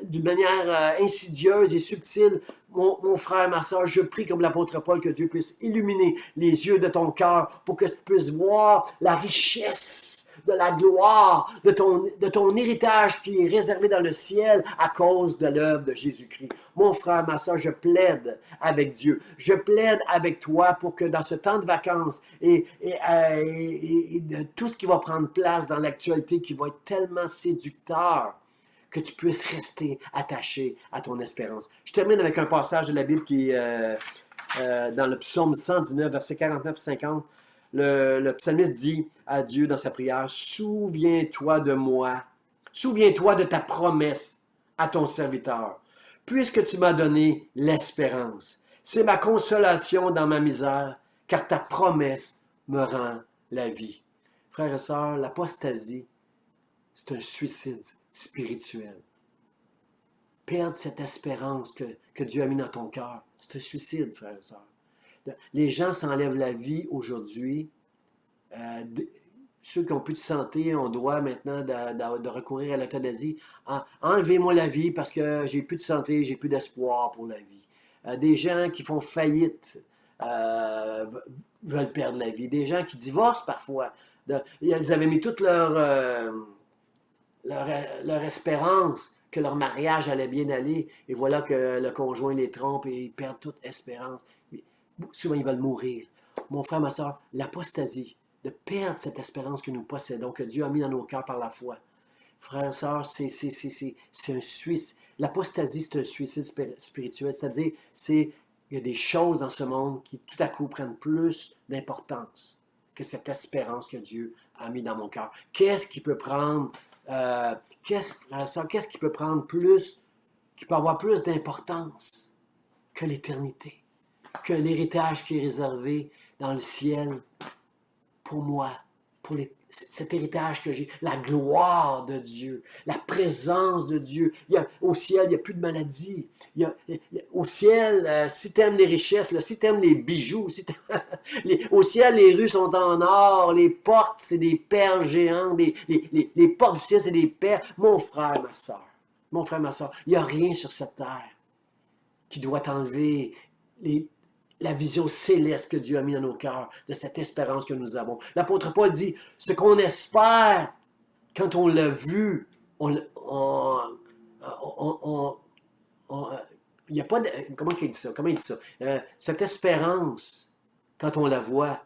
d'une manière insidieuse et subtile. Mon frère, ma soeur, je prie comme l'apôtre Paul que Dieu puisse illuminer les yeux de ton cœur pour que tu puisses voir la richesse de la gloire, de ton héritage qui est réservé dans le ciel à cause de l'œuvre de Jésus-Christ. Mon frère, ma soeur, je plaide avec Dieu. Je plaide avec toi pour que dans ce temps de vacances et de tout ce qui va prendre place dans l'actualité qui va être tellement séducteur, que tu puisses rester attaché à ton espérance. Je termine avec un passage de la Bible qui est dans le psaume 119, versets 49-50. Le psalmiste dit à Dieu dans sa prière, « Souviens-toi de moi, souviens-toi de ta promesse à ton serviteur, puisque tu m'as donné l'espérance. C'est ma consolation dans ma misère, car ta promesse me rend la vie. » Frères et sœurs, l'apostasie, c'est un suicide spirituel. Perdre cette espérance que Dieu a mis dans ton cœur, c'est un suicide, frères et sœurs. Les gens s'enlèvent la vie aujourd'hui. Ceux qui n'ont plus de santé ont droit maintenant de recourir à l'euthanasie. Enlevez-moi la vie parce que j'ai plus de santé, j'ai plus d'espoir pour la vie. Des gens qui font faillite veulent perdre la vie. Des gens qui divorcent parfois. Ils avaient mis toute leur espérance que leur mariage allait bien aller. Et voilà que le conjoint les trompe et ils perdent toute espérance. Souvent, ils veulent mourir. Mon frère, ma soeur, l'apostasie, de perdre cette espérance que nous possédons, que Dieu a mis dans nos cœurs par la foi. Frère et sœur, c'est un suicide. L'apostasie, c'est un suicide spirituel. C'est-à-dire, il y a des choses dans ce monde qui, tout à coup, prennent plus d'importance que cette espérance que Dieu mis dans mon cœur. Qu'est-ce qui peut prendre, qu'est-ce qui peut prendre plus, qui peut avoir plus d'importance que l'éternité, que l'héritage qui est réservé dans le ciel pour moi, pour cet héritage que j'ai, la gloire de Dieu, la présence de Dieu. Au ciel, il n'y a plus de maladie. Au ciel, si tu aimes les richesses, là, si tu aimes les bijoux, au ciel, les rues sont en or, les portes, c'est des perles géantes, les portes du ciel, c'est des perles. Mon frère, ma soeur, il n'y a rien sur cette terre qui doit enlever la vision céleste que Dieu a mis dans nos cœurs, de cette espérance que nous avons. L'apôtre Paul dit, ce qu'on espère, quand on l'a vu, il n'y a pas de... Comment il dit ça? Cette espérance, quand on la voit,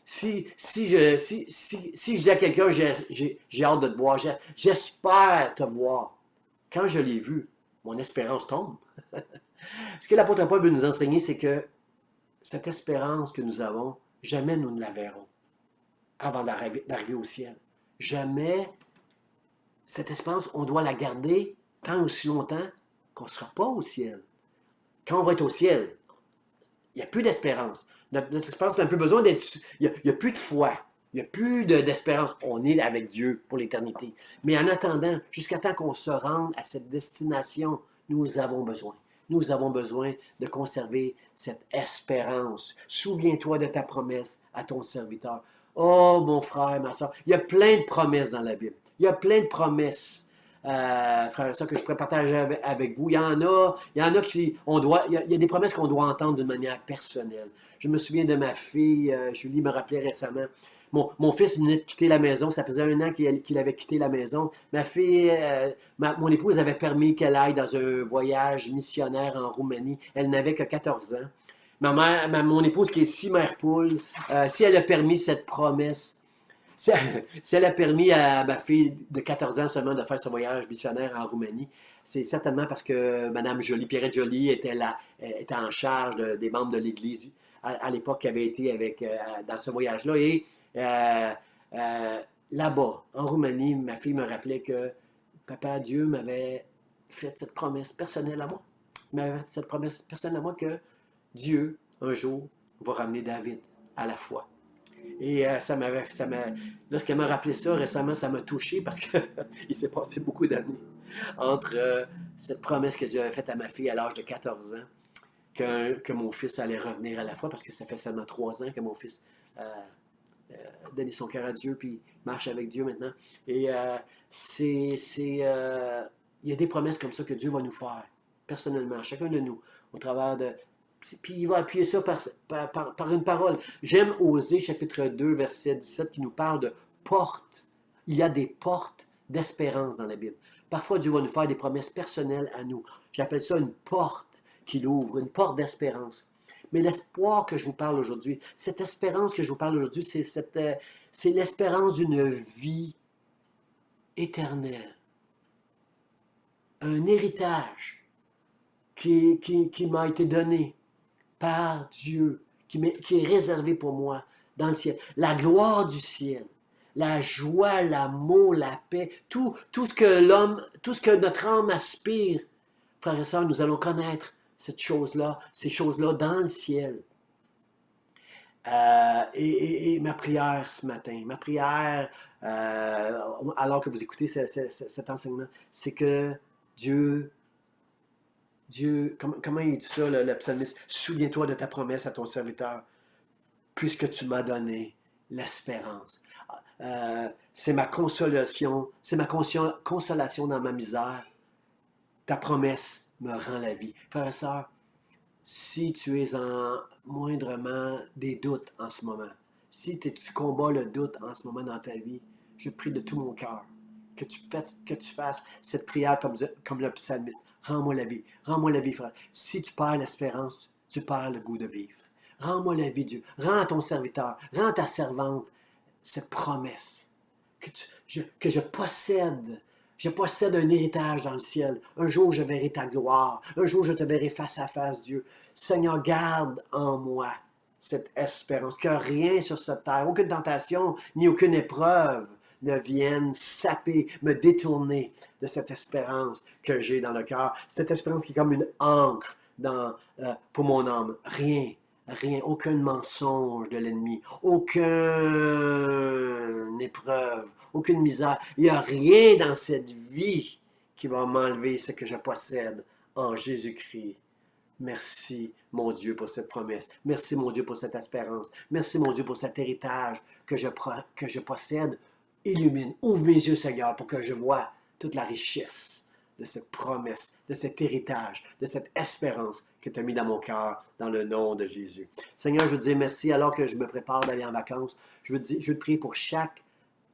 si je dis à quelqu'un, j'ai hâte de te voir, j'espère te voir, quand je l'ai vu, mon espérance tombe. Ce que l'apôtre Paul veut nous enseigner, c'est que cette espérance que nous avons, jamais nous ne la verrons avant d'arriver au ciel. Jamais cette espérance, on doit la garder tant aussi longtemps qu'on ne sera pas au ciel. Quand on va être au ciel, il n'y a plus d'espérance. Notre espérance a un peu besoin d'être... Il n'y a plus de foi. Il n'y a plus d'espérance. On est avec Dieu pour l'éternité. Mais en attendant, jusqu'à temps qu'on se rende à cette destination, nous avons besoin. Nous avons besoin de conserver cette espérance. Souviens-toi de ta promesse à ton serviteur. Oh, mon frère, ma soeur, il y a plein de promesses dans la Bible. Il y a plein de promesses, frère et soeur, que je pourrais partager avec vous. Il y en a qui... il y a des promesses qu'on doit entendre d'une manière personnelle. Je me souviens de ma fille, Julie me rappelait récemment. Mon fils venait de quitter la maison. Ça faisait 1 an qu'il avait quitté la maison. Ma fille, mon épouse avait permis qu'elle aille dans un voyage missionnaire en Roumanie. Elle n'avait que 14 ans. Mon épouse qui est si mère poule, si elle a permis cette promesse, si elle a permis à ma fille de 14 ans seulement de faire ce voyage missionnaire en Roumanie, c'est certainement parce que Mme Joly, Pierrette Joly, était en charge des membres de l'Église à l'époque qui avait été dans ce voyage-là. Et là-bas, en Roumanie, ma fille me rappelait que Papa Dieu m'avait fait cette promesse personnelle à moi. Il m'avait fait cette promesse personnelle à moi que Dieu, un jour, va ramener David à la foi. Et lorsqu'elle m'a rappelé ça récemment, ça m'a touché parce qu'il s'est passé beaucoup d'années entre cette promesse que Dieu avait faite à ma fille à l'âge de 14 ans, que mon fils allait revenir à la foi, parce que ça fait seulement 3 ans que mon fils donné son cœur à Dieu, puis marche avec Dieu maintenant. Et il y a des promesses comme ça que Dieu va nous faire, personnellement, chacun de nous, au travers de... Puis il va appuyer ça par une parole. J'aime Osée, chapitre 2, verset 17, qui nous parle de portes. Il y a des portes d'espérance dans la Bible. Parfois, Dieu va nous faire des promesses personnelles à nous. J'appelle ça une porte qu'il ouvre, une porte d'espérance. Mais l'espoir que je vous parle aujourd'hui, cette espérance que je vous parle aujourd'hui, c'est l'espérance d'une vie éternelle. Un héritage qui m'a été donné par Dieu, qui est réservé pour moi dans le ciel. La gloire du ciel, la joie, l'amour, la paix, tout ce que notre âme aspire, frères et sœurs, nous allons connaître ces choses-là dans le ciel. Et ma prière ce matin, alors que vous écoutez cet enseignement, c'est que Dieu, comment il dit ça, le psalmiste, souviens-toi de ta promesse à ton serviteur, puisque tu m'as donné l'espérance. C'est ma consolation, consolation dans ma misère. Ta promesse me rend la vie. Frères et sœurs, si tu es en moindrement des doutes en ce moment, si tu combats le doute en ce moment dans ta vie, je prie de tout mon cœur que tu fasses cette prière comme le psalmiste. Rends-moi la vie, frère. Si tu perds l'espérance, tu perds le goût de vivre. Rends-moi la vie, Dieu. Rends à ton serviteur, rends à ta servante cette promesse que je possède. Je possède un héritage dans le ciel. Un jour, je verrai ta gloire. Un jour, je te verrai face à face, Dieu. Seigneur, garde en moi cette espérance, que rien sur cette terre, aucune tentation, ni aucune épreuve ne vienne saper, me détourner de cette espérance que j'ai dans le cœur. Cette espérance qui est comme une encre pour mon âme. Rien, aucun mensonge de l'ennemi, aucune épreuve, aucune misère. Il n'y a rien dans cette vie qui va m'enlever ce que je possède en Jésus-Christ. Merci, mon Dieu, pour cette promesse. Merci, mon Dieu, pour cette espérance. Merci, mon Dieu, pour cet héritage que je possède. Illumine, ouvre mes yeux, Seigneur, pour que je vois toute la richesse de cette promesse, de cet héritage, de cette espérance que tu as mis dans mon cœur, dans le nom de Jésus. Seigneur, je veux te dire merci alors que je me prépare d'aller en vacances. Je veux te prier pour chaque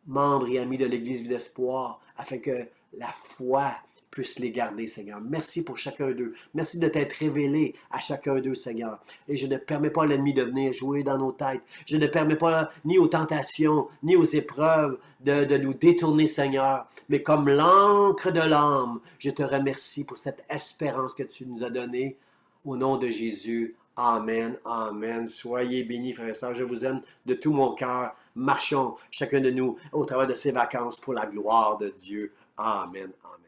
membre et ami de l'Église Vie d'Espoir, afin que la foi puisse les garder, Seigneur. Merci pour chacun d'eux. Merci de t'être révélé à chacun d'eux, Seigneur. Et je ne permets pas à l'ennemi de venir jouer dans nos têtes. Je ne permets pas ni aux tentations, ni aux épreuves de nous détourner, Seigneur. Mais comme l'encre de l'âme, je te remercie pour cette espérance que tu nous as donnée. Au nom de Jésus, amen, amen. Soyez bénis, frères et sœurs. Je vous aime de tout mon cœur. Marchons, chacun de nous, au travers de ces vacances pour la gloire de Dieu. Amen, amen.